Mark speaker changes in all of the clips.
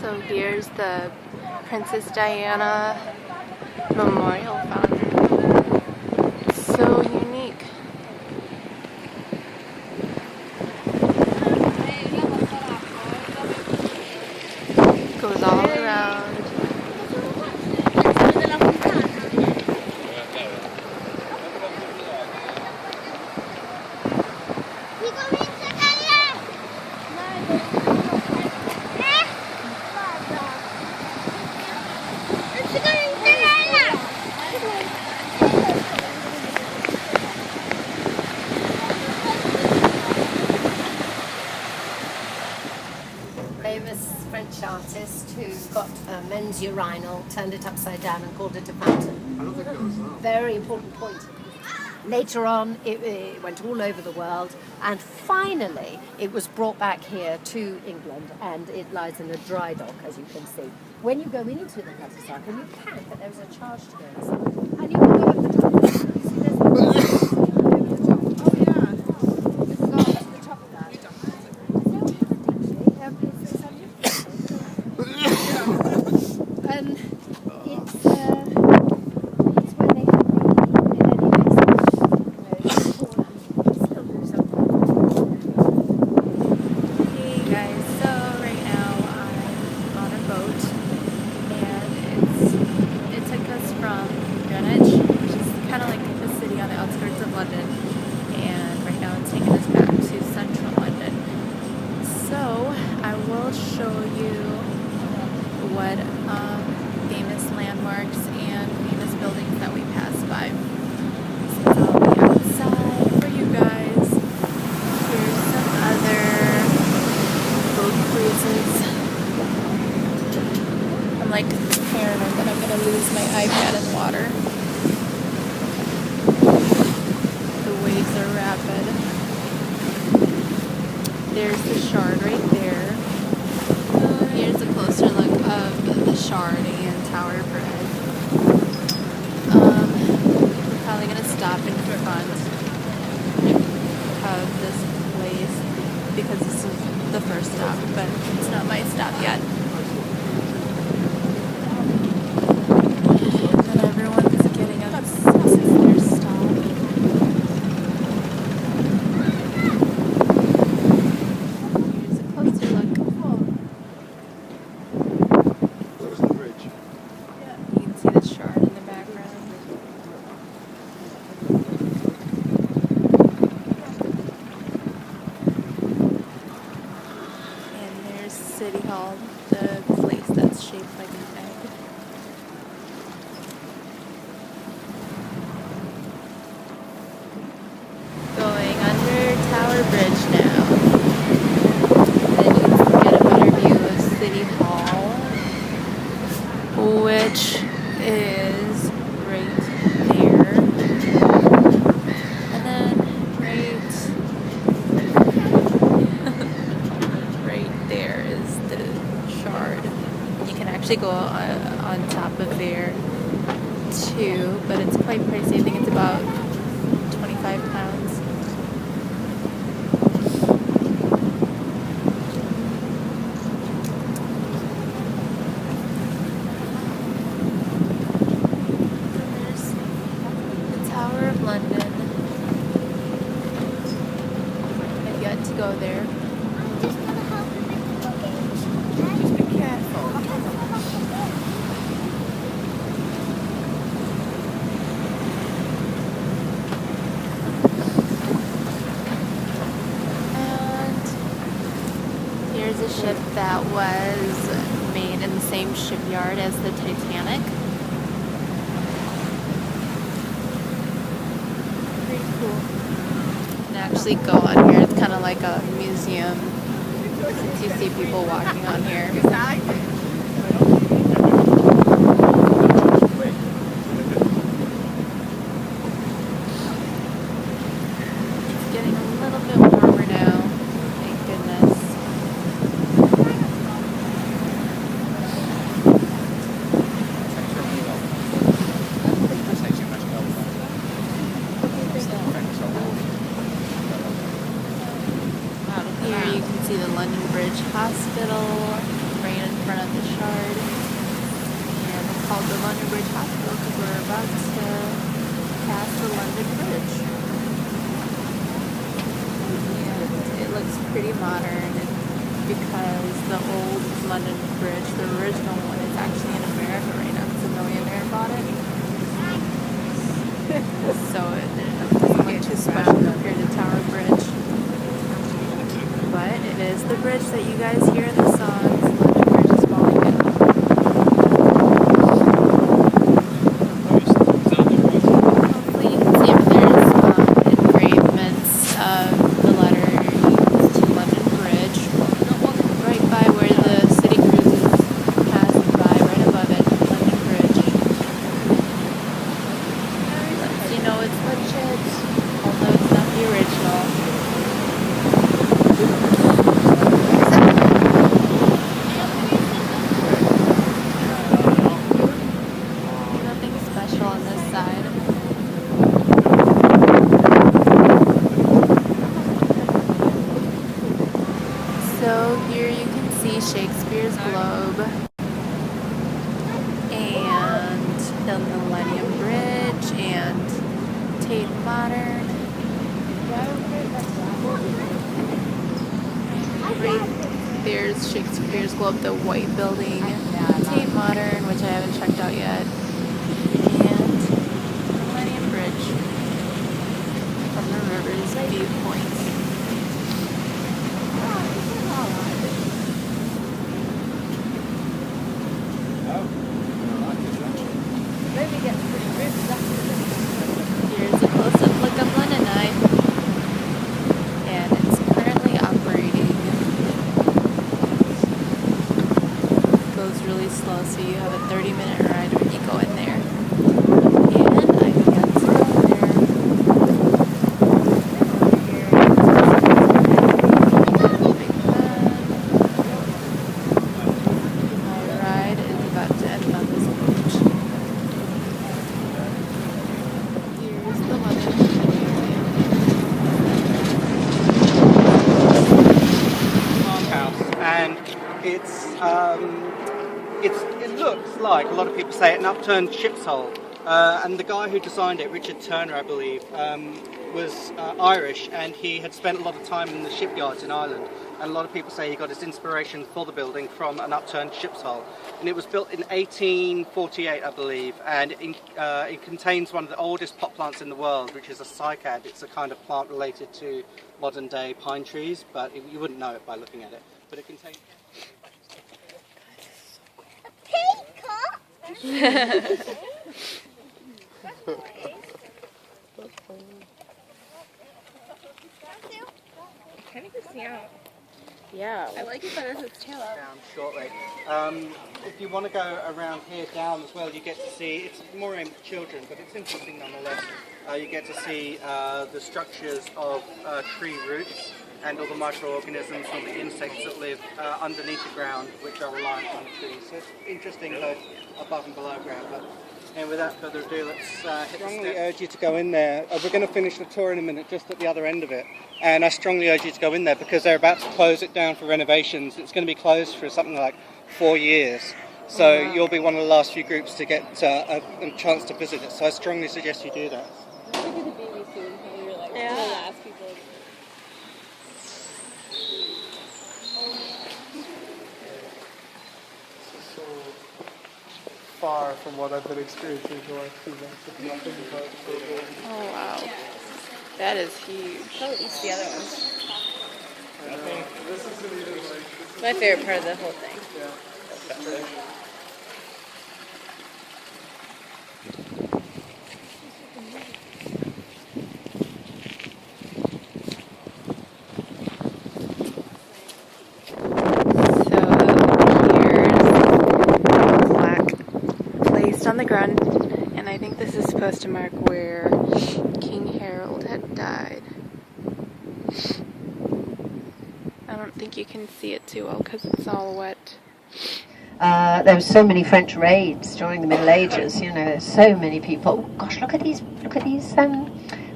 Speaker 1: So here's the Princess Diana Memorial Fountain. So unique. Goes all around.
Speaker 2: Famous French artist who got a men's urinal, turned it upside down and called it a fountain.
Speaker 3: I don't think it was that.
Speaker 2: Very important point. Later on, it went all over the world, and finally it was brought back here to England, and it lies in a dry dock, as you can see. When you go into the Catastrophe, and you can, but there's a charge to go inside, and you can go at the top. You see, there's a oh yeah, you can go up to the top of that. And it's when they have
Speaker 1: Hey guys, so right now I'm on a boat and it took us from Greenwich, which is kind of like a city on the outskirts of London, and right now it's taking us back to central London. So I will show you what famous landmarks and famous buildings that we passed by. So I'll be outside for you guys. Here's some other boat cruises. I'm like paranoid that I'm gonna lose my iPad in water. The waves are rapid. There's the Shard right there. Here's a closer look of the Shard and Tower Bridge. We're probably going to stop in front of this place because this is the first stop, but it's not my stop yet. And everyone's getting up since it's their stop. Here's a closer look. You can see the Shard in the background. And there's City Hall, the place that's shaped like an egg. Going under Tower Bridge now. Then you can get a better view of City Hall, which is right there. And then right there is the Shard. You can actually go on top of there too, but it's quite pricey. I think it's about £25. London. I've yet to go there. Just be careful. And here's a ship that was made in the same shipyard as the Titanic. Cool. You can actually go on here. It's kind of like a museum since you see people walking on here. It's getting a little bit warmer now. Thank goodness. Out here you can see the London Bridge Hospital right in front of London Bridge Hospital because we're about to pass the London Bridge. And it looks pretty modern because the old London Bridge, the original one, is actually in America right now because a millionaire bought it. So it doesn't look too special compared to Tower Bridge. But it is the bridge that you guys hear in the songs. London Bridge is falling down. Hopefully you can see if there's engravements of the letter used to London Bridge. Right by where the city cruises pass by, right above it, London Bridge. Lets you know it's legit, although it's not the original. Nothing special on this side. So here you can see Shakespeare's Globe and the Millennium Bridge and Tate Modern. Right there's Shakespeare's Globe, the white building, Tate Modern, which I haven't checked out yet, and the Millennium Bridge from the river's viewpoint. Here's a close-up look of London Eye, and it's currently operating. It goes really slow, so you have a 30-minute ride when you go in there. And I got to go there. My ride is about to end on this beach. Here's the London
Speaker 3: farmhouse, and it looks like, a lot of people say, an upturned ship's hull. And the guy who designed it, Richard Turner, I believe, was Irish, and he had spent a lot of time in the shipyards in Ireland. And a lot of people say he got his inspiration for the building from an upturned ship's hull. And it was built in 1848, I believe, and it contains one of the oldest pot plants in the world, which is a cycad. It's a kind of plant related to modern day pine trees, but you wouldn't know it by looking at it. But it contains...
Speaker 1: Yeah, I like it better with its tail out.
Speaker 3: Down shortly. If you want to go around here down as well, you get to see, it's more aimed at children, but it's interesting nonetheless. You get to see the structures of tree roots and all the microorganisms and the insects that live underneath the ground, which are reliant on the trees. So it's interesting both above and below ground. But and without further ado, let's hit the steps. I strongly urge you to go in there. We're going to finish the tour in a minute, just at the other end of it. And I strongly urge you to go in there because they're about to close it down for renovations. It's going to be closed for something like 4 years. So you'll be one of the last few groups to get a chance to visit it. So I strongly suggest you do that.
Speaker 4: Look at the BBC and we were like one of the last people.
Speaker 5: So far from what I've been experiencing the last 2 months. It's nothing but
Speaker 1: Oh wow, that is huge.
Speaker 4: Probably eats the other ones.
Speaker 5: I think this isn't even like...
Speaker 4: My favorite part of the whole thing.
Speaker 5: Yeah.
Speaker 1: On the ground, and I think this is supposed to mark where King Harold had died. I don't think you can see it too well because it's all wet.
Speaker 2: There were so many French raids during the Middle Ages. You know, there's so many people. Oh, gosh, look at these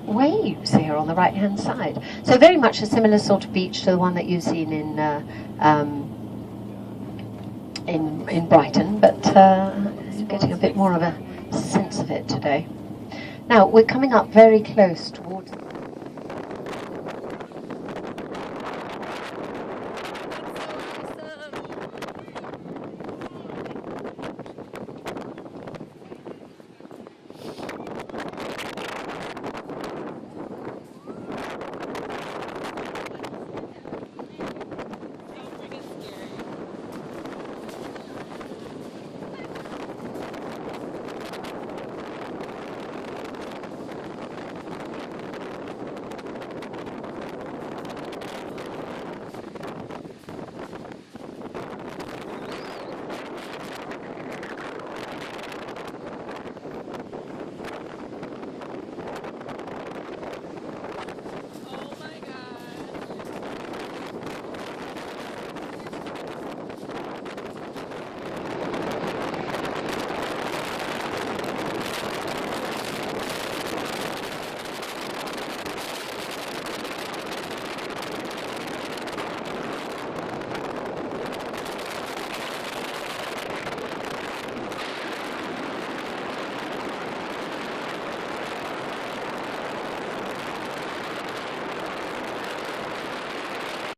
Speaker 2: waves here on the right-hand side. So very much a similar sort of beach to the one that you've seen in Brighton, but getting a bit more of a sense of it today. Now, we're coming up very close towards the